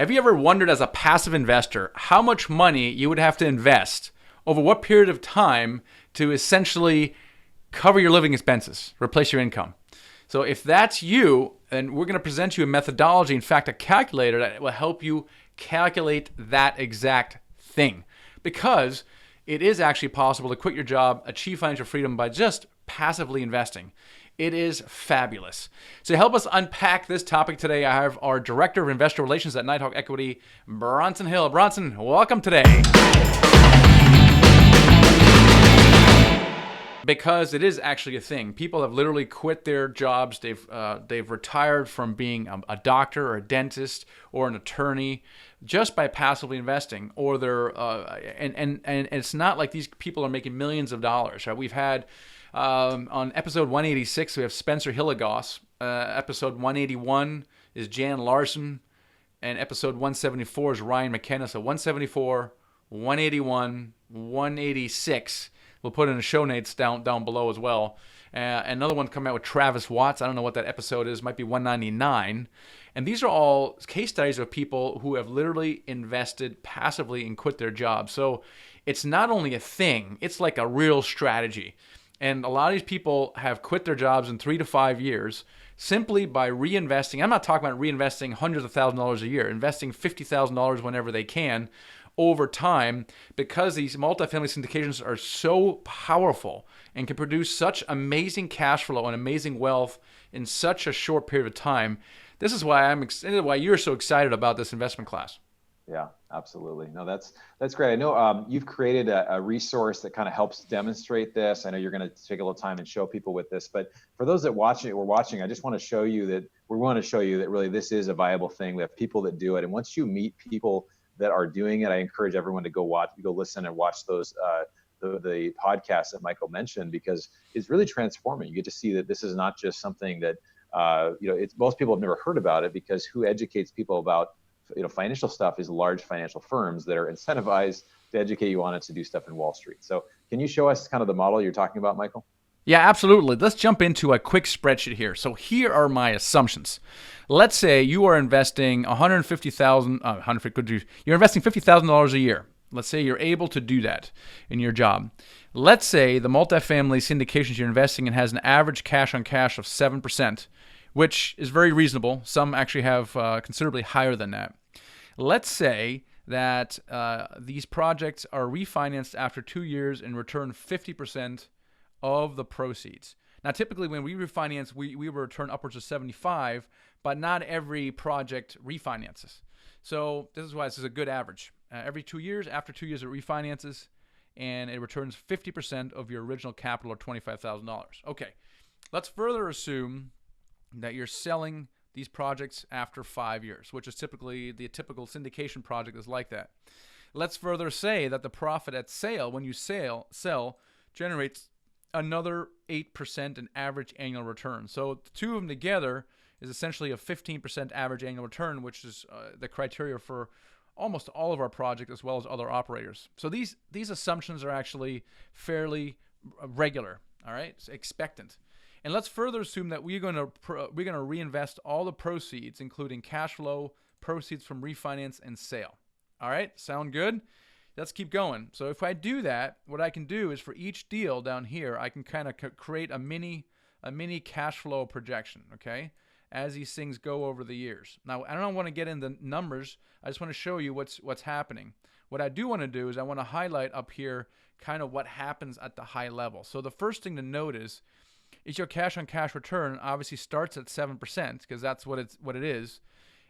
Have you ever wondered as a passive investor how much money you would have to invest over what period of time to essentially cover your living expenses, replace your income? So if that's you, then we're going to present you a methodology, in fact, a calculator that will help you calculate that exact thing. Because it is actually possible to quit your job, achieve financial freedom by just passively investing. It is fabulous. So to help us unpack this topic today, I have our Director of Investor Relations at Nighthawk Equity, Bronson Hill. Bronson, welcome today. Because it is actually a thing. People have literally quit their jobs. They've retired from being a doctor or a dentist or an attorney just by passively investing. Or they're and it's not like these people are making millions of dollars. Right? We've had on episode 186 we have Spencer Hilligoss. Episode 181 is Jan Larson, and episode 174 is Ryan McKenna. So 174, 181, 186. We'll put in the show notes down below as well. Another one coming out with Travis Watts. I don't know what that episode is. Might be 199. And these are all case studies of people who have literally invested passively and quit their jobs. So it's not only a thing, it's like a real strategy. And a lot of these people have quit their jobs in 3 to 5 years simply by reinvesting. I'm not talking about reinvesting hundreds of thousands of dollars a year, investing $50,000 whenever they can over time, because these multifamily syndications are so powerful and can produce such amazing cash flow and amazing wealth in such a short period of time. This is why why you're so excited about this investment class. Yeah, absolutely. No, that's great. I know you've created a resource that kind of helps demonstrate this. I know you're going to take a little time and show people with this, but for those that we're watching, I just want to show you that really this is a viable thing. We have people that do it, and once you meet people that are doing it, I encourage everyone to go listen and watch those the podcasts that Michael mentioned, because it's really transforming. You get to see that this is not just something that most people have never heard about it, because who educates people about financial stuff is large financial firms that are incentivized to educate you on it to do stuff in Wall Street. So can you show us kind of the model you're talking about, Michael? Yeah, absolutely. Let's jump into a quick spreadsheet here. So here are my assumptions. Let's say you are investing $150,000. You're investing $50,000 a year. Let's say you're able to do that in your job. Let's say the multifamily syndications you're investing in has an average cash on cash of 7%, which is very reasonable. Some actually have considerably higher than that. Let's say that these projects are refinanced after 2 years and return 50% of the proceeds. Now, typically when we refinance, we return upwards of 75, but not every project refinances. So this is why this is a good average. Every 2 years, after 2 years, it refinances, and it returns 50% of your original capital, or $25,000. Okay, let's further assume that you're selling these projects after 5 years, which is typically the typical syndication project is like that. Let's further say that the profit at sale, when you sell, generates another 8% in average annual return. So the two of them together is essentially a 15% average annual return, which is the criteria for almost all of our projects as well as other operators. So these assumptions are actually fairly regular, all right? It's expectant. And let's further assume that we're going to reinvest all the proceeds, including cash flow, proceeds from refinance, and sale. All right, sound good? Let's keep going. So if I do that, what I can do is for each deal down here, I can kind of create a mini cash flow projection, okay, as these things go over the years. Now, I don't want to get into numbers. I just want to show you what's happening. What I do want to do is I want to highlight up here kind of what happens at the high level. So the first thing to note is your cash on cash return obviously starts at 7%, because that's what it is,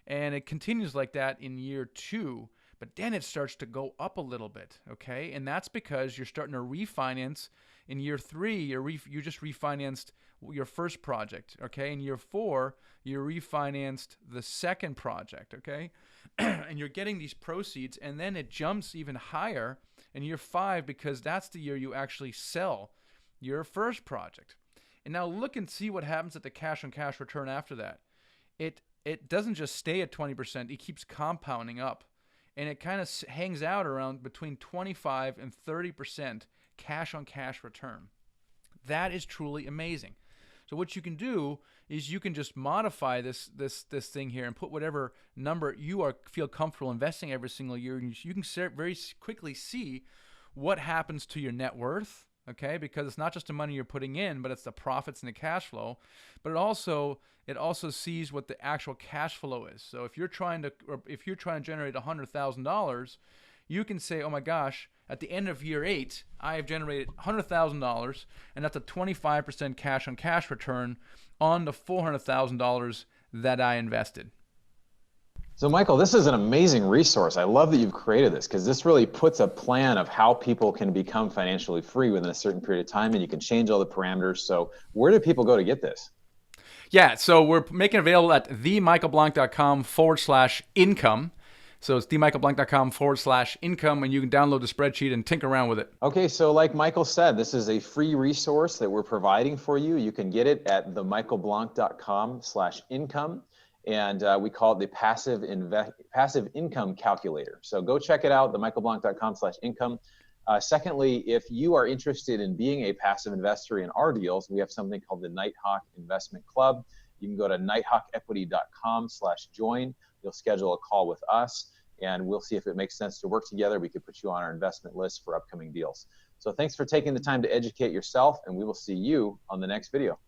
and it continues like that in year 2. But then it starts to go up a little bit, okay? And that's because you're starting to refinance. In year 3, you just refinanced your first project, okay? In year 4, you refinanced the second project, okay? And you're getting these proceeds, and then it jumps even higher in year 5, because that's the year you actually sell your first project. And now look and see what happens at the cash on cash return after that. It doesn't just stay at 20%. It keeps compounding up. And it kind of hangs out around between 25 and 30% cash on cash return. That is truly amazing. So what you can do is you can just modify this thing here and put whatever number you feel comfortable investing every single year, and you can very quickly see what happens to your net worth. Okay, because it's not just the money you're putting in, but it's the profits and the cash flow. But it also sees what the actual cash flow is. So if you're trying to generate $100,000, you can say, oh my gosh, at the end of year 8, I have generated $100,000, and that's a 25% cash on cash return on the $400,000 that I invested. So Michael, this is an amazing resource. I love that you've created this, because this really puts a plan of how people can become financially free within a certain period of time, and you can change all the parameters. So where do people go to get this? Yeah, so we're making it available at themichaelblank.com/income. So it's themichaelblank.com/income, and you can download the spreadsheet and tinker around with it. Okay, so like Michael said, this is a free resource that we're providing for you. You can get it at themichaelblank.com/income. And we call it the passive income calculator. So go check it out, themichaelblank.com/income. Secondly, if you are interested in being a passive investor in our deals, we have something called the Nighthawk Investment Club. You can go to nighthawkequity.com/join. You'll schedule a call with us, and we'll see if it makes sense to work together. We could put you on our investment list for upcoming deals. So thanks for taking the time to educate yourself, and we will see you on the next video.